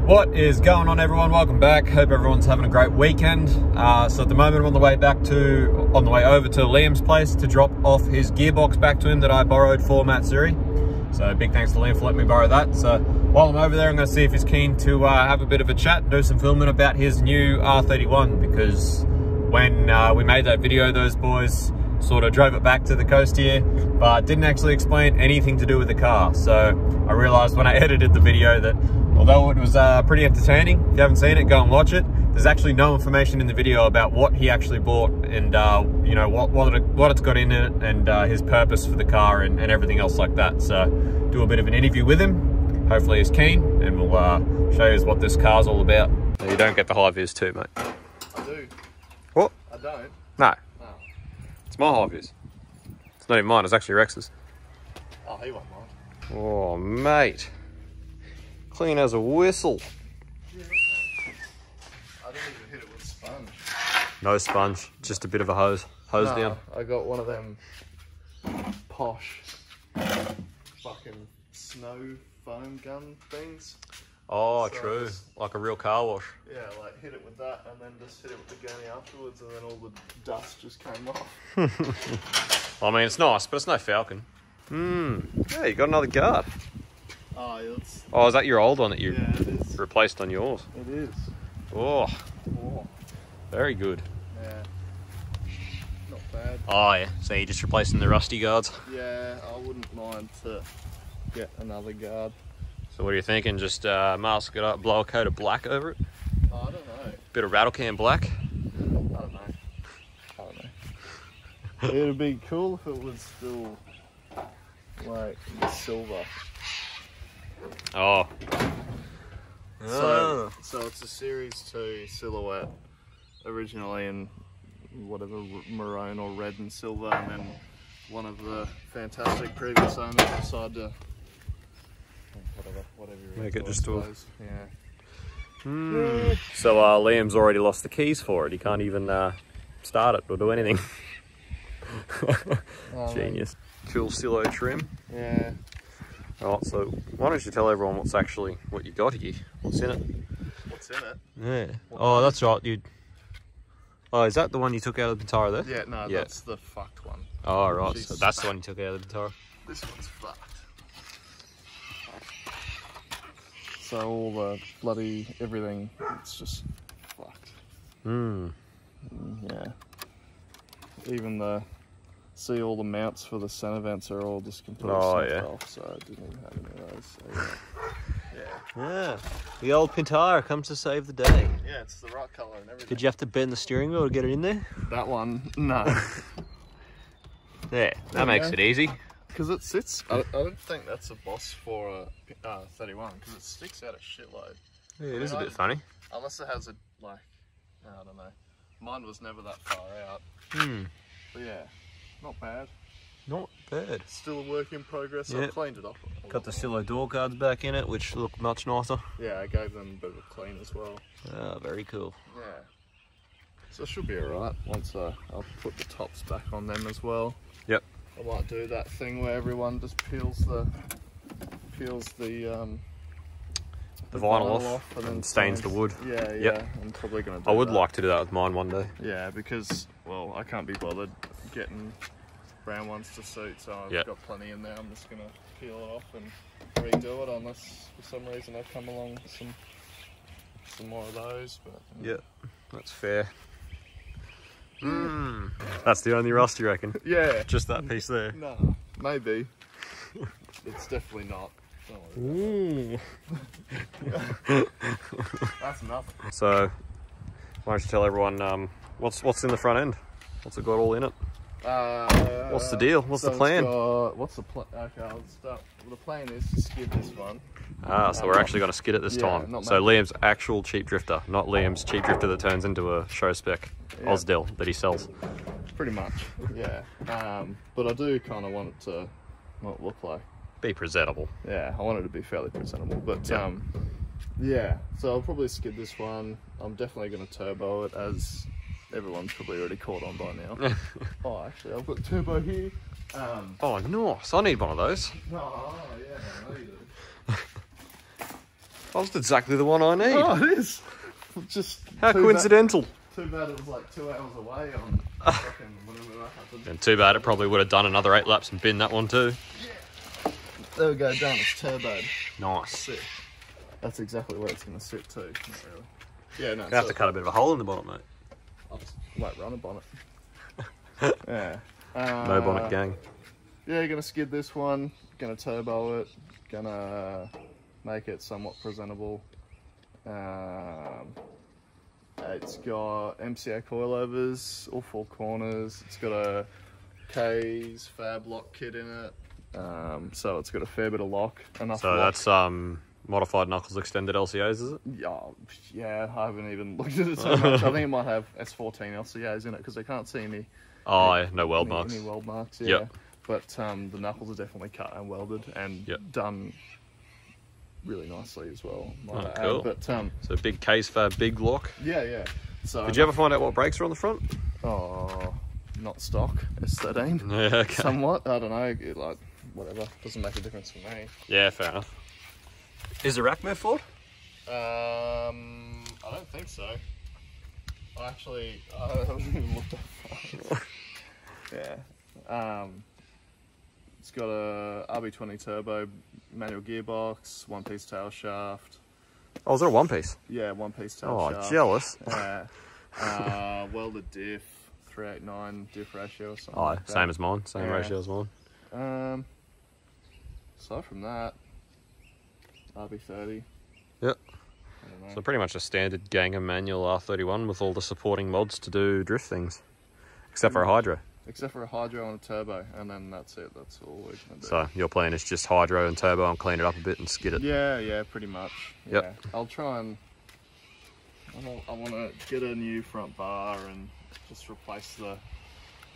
What is going on, everyone? Welcome back. Hope everyone's having a great weekend. So at the moment I'm on the way over to Liam's place to drop off his gearbox back to him that I borrowed for Matsuri. So big thanks to Liam for letting me borrow that. So while I'm over there, I'm going to see if he's keen to have a bit of a chat and do some filming about his new R31, because when we made that video, those boys sort of drove it back to the coast here, but didn't actually explain anything to do with the car. So I realized when I edited the video that although it was pretty entertaining, if you haven't seen it, go and watch it. There's actually no information in the video about what he actually bought and you know, what it's got in it, and his purpose for the car and everything else like that. So do a bit of an interview with him. Hopefully he's keen, and we'll show you what this car's all about. You don't get the high vis too, mate. I do. What? I don't. No. No. It's my high vis. It's not even mine, it's actually Rex's. Oh, he won't mind. Oh, mate. Clean as a whistle. Yeah. I didn't even hit it with sponge. No sponge, just a bit of a hose down. I got one of them posh fucking snow foam gun things. Oh, So true. just- Like a real car wash. Yeah, like hit it with that and then just hit it with the gurney afterwards, and then all the dust just came off. I mean, it's nice, but it's no Falcon. Yeah, you got another guard. Oh, it's... Oh, is that your old one that you Yeah, it is. replaced on yours? It is. Oh, Oh, very good. yeah. Not bad. Oh, yeah. So you're just replacing the rusty guards. Yeah, I wouldn't mind to get another guard. So what are you thinking? Just mask it up, blow a coat of black over it? Oh, I don't know. Bit of rattle can black? I don't know. I don't know. It'd be cool if it was still like silver. Oh. So it's a Series 2 silhouette, originally in whatever maroon or red and silver, and then one of the fantastic previous owners decided to whatever Make it just to a... Yeah. So Liam's already lost the keys for it. He can't even start it or do anything. Oh, Genius. Cool silo trim. Yeah. Alright, so why don't you tell everyone what you got here? What's in it? What's in it? Yeah. Oh, that's right, dude. Oh, is that the one you took out of the Pintara there? Yeah, no, Yeah. that's the fucked one. Oh, right. She's So that's the fat. one you took out of the Pintara. This one's fucked. So all the bloody everything, it's just fucked. Yeah. Even see all the mounts for the center vents are all just completely snipped off, so I didn't even have any of those. So Yeah. The old Pintara comes to save the day. yeah, it's the right colour and everything. Did you have to bend the steering wheel to get it in there? That one, no. Yeah, that makes it easy. Because it sits, I don't think that's a boss for a 31, because it sticks out a shitload. Yeah, it is a bit funny. Unless it has a, like, I don't know. Mine was never that far out. But yeah, not bad. Not bad. Still a work in progress. Yeah. I've cleaned it up. Got the Silo door guards back in it, which look much nicer. Yeah, I gave them a bit of a clean as well. Ah, very cool. Yeah. So it should be alright once I'll put the tops back on them as well. Yep. I might do that thing where everyone just peels the vinyl off and then stains the wood. Yeah, yeah. Yep. I'm probably gonna do I would that. like to do that with mine one day. Yeah, because well, I can't be bothered getting brown ones to suit, so I've got plenty in there. I'm just gonna peel it off and redo it, unless for some reason I come along with some more of those. But yeah, that's fair. That's the only rust, you reckon? yeah, Just that piece there. no, maybe. It's definitely not. Don't worry. That's nothing. So, why don't you tell everyone what's in the front end? What's it got all in it? What's the deal? What's the plan? What's the plan? Okay, I'll start. Well, the plan is to skid this one. Ah, so we're actually going to skid it this time. not So mine. Liam's actual cheap drifter, not Liam's cheap drifter that turns into a show spec Osdell that he sells. Pretty much, yeah. But I do kind of want it to not look like. Be presentable. Yeah, I want it to be fairly presentable. But yeah. So I'll probably skid this one. I'm definitely going to turbo it, as everyone's probably already caught on by now. Oh, actually, I've got turbo here. Oh, nice. I need one of those. Oh, yeah, I know you do. That's exactly the one I need. Oh, it is. Just how coincidental. Too bad it was like 2 hours away on fucking whenever that happened. And too bad it probably would have done another 8 laps and binned that one too. Yeah. There we go, done. It's turboed. Nice. Sit. That's exactly where it's going to sit too. Not really. Yeah, no. You have to cut a bit of a hole in the bonnet, mate. I'll just run a bonnet. Yeah. No bonnet gang. Yeah, gonna skid this one. Gonna turbo it. Gonna make it somewhat presentable. It's got MCA coilovers, all 4 corners. It's got a K's fab lock kit in it. So it's got a fair bit of lock. Enough so lock. That's modified knuckles extended LCAs, is it? Yeah, I haven't even looked at it so much. I think it might have S14 LCAs in it because I can't see any. No weld marks. Any weld marks, yeah. Yep. But the knuckles are definitely cut and welded and done really nicely as well. Cool. But so big case fab, big lock. Yeah. So did you ever find out what brakes are on the front? Oh, not stock. S13. Yeah, okay. Somewhat. I don't know. Like whatever. Doesn't make a difference for me. Yeah, fair enough. Is the rack move forward? I don't think so. I haven't even looked at it. Yeah. It's got a RB20 turbo manual gearbox, 1-piece tail shaft. Oh, is there a 1-piece? Yeah, 1-piece tail shaft. Oh, jealous. Yeah. Welded diff, 389 diff ratio or something. Oh, like same that. as mine. Same ratio as mine. Aside from that, RB30. Yep. So pretty much a standard Ganger manual R31 with all the supporting mods to do drift things, except for a hydro. Except for a hydro and a turbo, and then that's it. That's all we're gonna do. So your plan is just hydro and turbo and clean it up a bit and skid it. Yeah, pretty much. Yep. Yeah. I'll try and. I want to get a new front bar and just replace the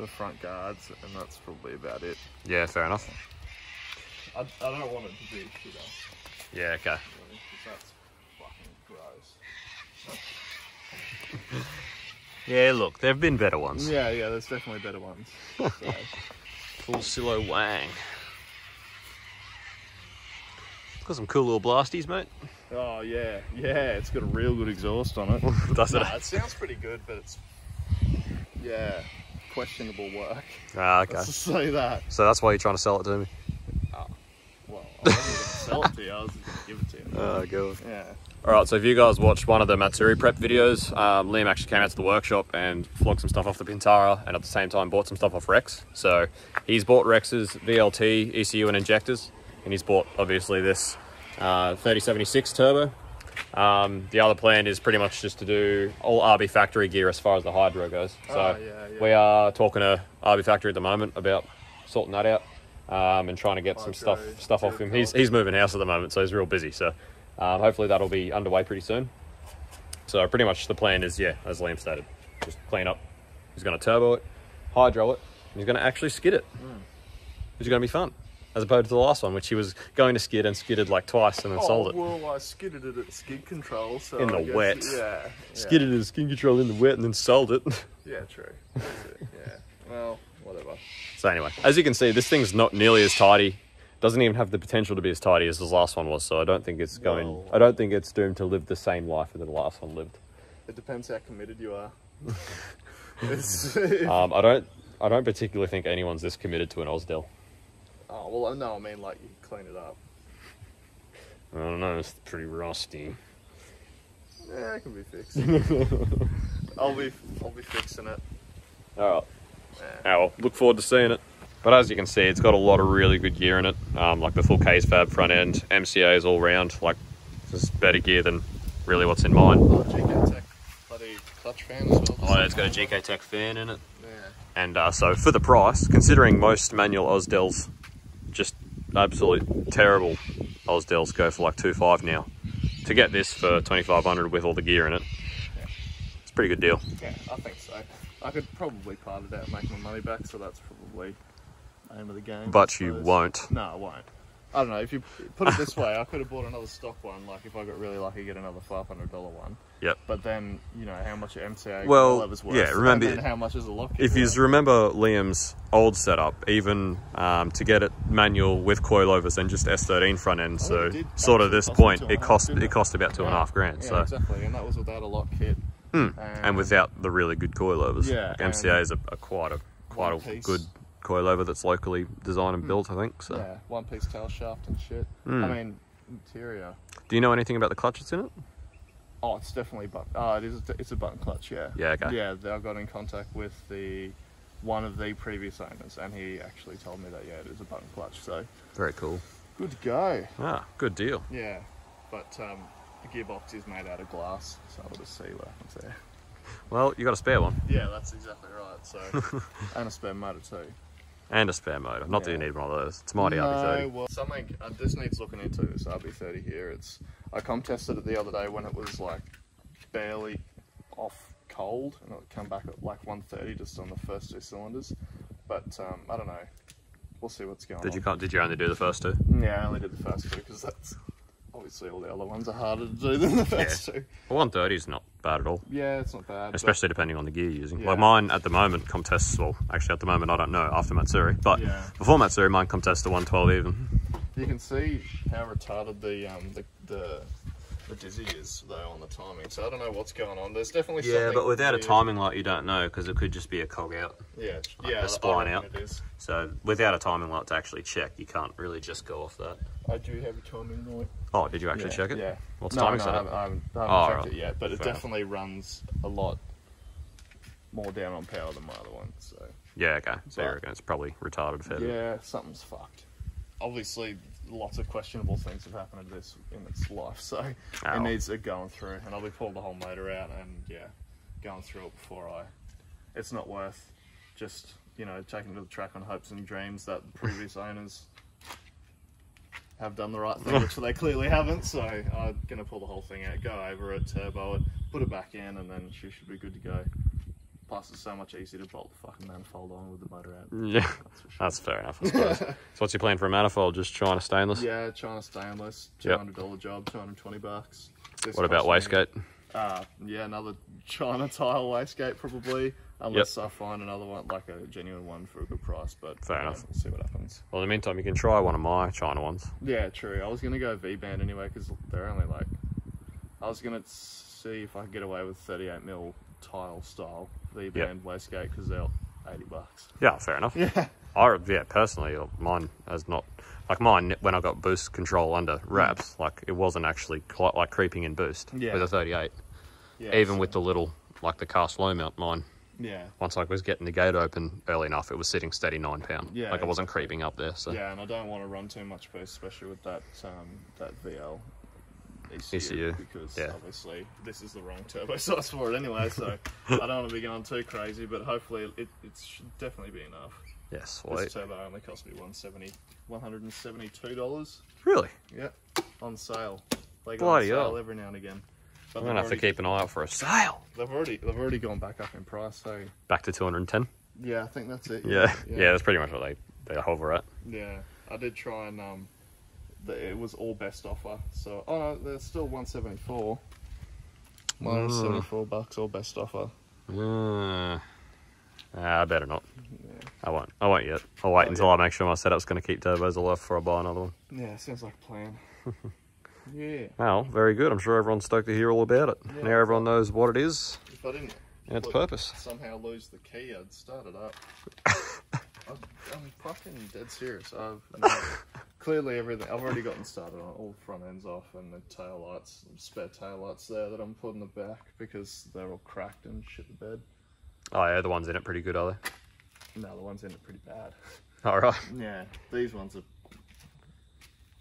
front guards, and that's probably about it. Yeah, fair enough. I don't want it to be shitter. Yeah, okay. Really, 'cause that's fucking gross. Yeah, look, there have been better ones. Yeah, there's definitely better ones. So. Full silo wang. It's got some cool little blasties, mate. Oh yeah, it's got a real good exhaust on it. Does it? Nah, it sounds pretty good, but it's questionable work. Ah, okay. Let's just say that. So that's why you're trying to sell it to me. Oh, well, I wasn't going to sell it to you. I was just going to give it to you. Oh, good. Yeah. Alright, so if you guys watched one of the Matsuri prep videos, Liam actually came out to the workshop and flogged some stuff off the Pintara and at the same time bought some stuff off Rex. So he's bought Rex's VLT, ECU and injectors, and he's bought obviously this 3076 turbo. The other plan is pretty much just to do all RB factory gear as far as the hydro goes. So we are talking to RB factory at the moment about sorting that out and trying to get some stuff off him. He's moving house at the moment, so he's real busy. So hopefully that'll be underway pretty soon. So pretty much the plan is, as Liam stated, just clean up. He's going to turbo it, hydro it, and he's going to actually skid it, which is going to be fun. As opposed to the last one, which he was going to skid and skidded like twice and then sold it. Well, I skidded it at skid control, so in the wet. Yeah. Skidded it at skin control in the wet and then sold it. Yeah, true. That's it. Yeah. Well, whatever. So anyway, as you can see, this thing's not nearly as tidy. Doesn't even have the potential to be as tidy as the last one was. So I don't think it's going. Well, I don't think it's doomed to live the same life that the last one lived. It depends how committed you are. I don't particularly think anyone's this committed to an Osdell. Oh, well, no, I mean, like, you clean it up. I don't know, it's pretty rusty. Yeah, it can be fixed. I'll be fixing it. Alright. Yeah. Well, look forward to seeing it. But as you can see, it's got a lot of really good gear in it. Like the full case fab front end, MCAs all round. Like, this is better gear than really what's in mine. Oh, GK Tech bloody clutch fan as well. Oh, yeah, it's got a GK Tech fan in it. Yeah. And so for the price, considering most manual Osdells, just absolute terrible Osdells go for like 2.5 now. To get this for 2,500 with all the gear in it, it's a pretty good deal. Yeah, I think so. I could probably part it out and make my money back, so that's probably the aim of the game. But you won't. No, I won't. I don't know, if you put it this way, I could have bought another stock one, like if I got really lucky, get another $500 one. Yep. But then, you know, how much MCA coilovers worth. Yeah, remember... And then how much is a lock kit If you remember Liam's old setup, even to get it manual with coilovers and just S13 front end, so sort of this point, it cost about $2.5 grand. Yeah, so exactly, and that was without a lock kit. And without the really good coilovers. Yeah. MCA is quite a good coilover that's locally designed and built, I think. So. Yeah, one-piece tail shaft and shit. I mean, interior. Do you know anything about the clutch that's in it? Oh, it's definitely button. It's a button clutch, yeah. Yeah, okay. Yeah, I got in contact with one of the previous owners, and he actually told me that it is a button clutch. So very cool. Good to go. Ah, good deal. Yeah, but the gearbox is made out of glass, so I'll just see what happens there. Well, you got a spare one. Yeah, that's exactly right. So and a spare motor too. And a spare motor. Not that you need one of those. It's mighty RB30. Well, something this needs looking into. This RB30 here. I tested it the other day when it was like barely off cold, and it would come back at like 130 just on the first 2 cylinders. But I don't know. We'll see what's going on. Did you only do the first 2? Yeah, I only did the first 2 because that's obviously all the other ones are harder to do than the first 2. Well, 130 is not bad at all. Yeah, it's not bad. Especially depending on the gear you're using. Yeah. Like mine at the moment contests, well, actually at the moment I don't know after Matsuri, but before Matsuri mine contests to 112 even. You can see how retarded the dizzy is though on the timing, so I don't know what's going on. There's definitely something but without weird. A timing light you don't know, because it could just be a cog out. Yeah, like a spline out. It is. So without a timing light to actually check, you can't really just go off that. I do have a timing light. Oh, did you actually check it? Yeah. What's the timing setup? I haven't checked it yet, but it definitely runs a lot more down on power than my other one. So yeah, okay. So you reckon it's probably retarded fair bit. Yeah, something's fucked. Obviously, lots of questionable things have happened to this in its life, so it needs it going through, and I'll be pulling the whole motor out and going through it before it's not worth just, you know, taking it to the track on hopes and dreams that the previous owners have done the right thing, which they clearly haven't. So I'm gonna pull the whole thing out, go over it, turbo it, put it back in, and then she should be good to go. Plus, it's so much easier to bolt the fucking manifold on with the motor out. Yeah, that's fair enough, I suppose. So what's your plan for a manifold? Just China stainless? Yeah, China stainless, $200 job, $220. What about wastegate? Yeah, another China tile wastegate probably, unless I find another one, like a genuine one for a good price, but fair enough. We'll see what happens. Well, in the meantime, you can try one of my China ones. Yeah, true. I was going to go V-band anyway, because they're only like, I was going to see if I could get away with 38mm tile style V-band wastegate, because they're $80. Yeah, fair enough. Yeah, personally, mine has not, like mine, when I got boost control under wraps, like it wasn't actually quite like creeping in boost with a 38. Yeah, even with the little, like the cast low mount, mine. Yeah. Once I was getting the gate open early enough, it was sitting steady 9 pound. Yeah. Like it wasn't creeping up there. So. Yeah, and I don't want to run too much boost, especially with that VL ECU. Because obviously this is the wrong turbo size for it anyway, so I don't want to be going too crazy, but hopefully it should definitely be enough. Yes, this turbo only cost me $172. Really? Yeah, on sale. They go on sale every now and again. But I'm gonna have to keep an eye out for a sale. They've already gone back up in price, so back to 210. Yeah, I think that's it. Yeah, that's pretty much what they hover at. Yeah, I did try and it was all best offer. So no, they're still 174. Minus $74 all best offer. I better not. Yeah. I won't yet. I'll wait until I make sure my setup's going to keep turbos alive before I buy another one. Yeah, sounds like a plan. Yeah. Well, very good. I'm sure everyone's stoked to hear all about it. Yeah, now everyone knows what it is if I didn't and its purpose. Somehow lose the key, I'd start it up. I'm fucking dead serious. Clearly everything, I've already gotten started on all front ends off, and the tail lights, spare tail lights there that I'm putting the back because they're all cracked and shit the bed. Oh yeah, the ones in it pretty good, are they? No, the ones in it pretty bad. Alright. Yeah, these ones are.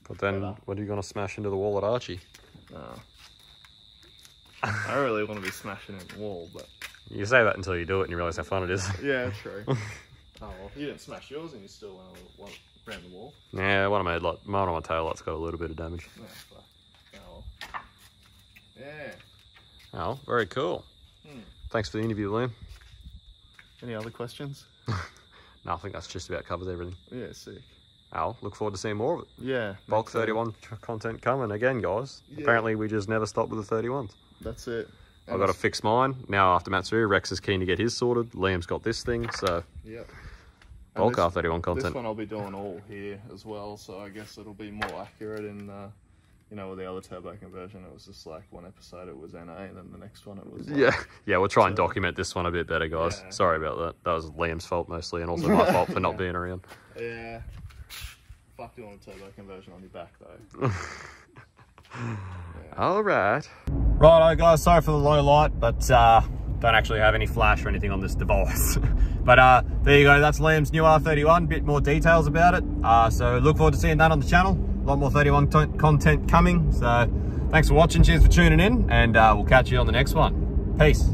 But then, what are you going to smash into the wall at Archie? No. I really want to be smashing in the wall, but... You say that until you do it and you realise how fun it is. Yeah, true. Oh well, you didn't smash yours and you still went around the wall. Yeah, one of my tail lights got a little bit of damage. Yeah, fuck. Oh well. Yeah. Oh, very cool. Thanks for the interview, Liam. Any other questions? No, I think that's just about covers everything. Yeah, sick. I'll look forward to seeing more of it. Yeah. Bulk 31 content coming again, guys. Yeah. Apparently we just never stop with the 31s. That's it. I've got to fix mine. Now after Matsuri, Rex is keen to get his sorted. Liam's got this thing, so... Yep. Bulk R31 content. This one I'll be doing all here as well, so I guess it'll be more accurate in, you know, with the other turbo conversion, it was just like one episode it was NA, and then the next one it was like, yeah, we'll try and document this one a bit better, guys. Yeah. Sorry about that. That was Liam's fault mostly, and also my fault for not being around. Yeah. Fuck doing a turbo conversion on your back, though. All right. Righto, guys, sorry for the low light, but don't actually have any flash or anything on this device. But there you go, that's Liam's new R31, bit more details about it. So look forward to seeing that on the channel. A lot more 31 content coming. So thanks for watching, cheers for tuning in, and we'll catch you on the next one. Peace.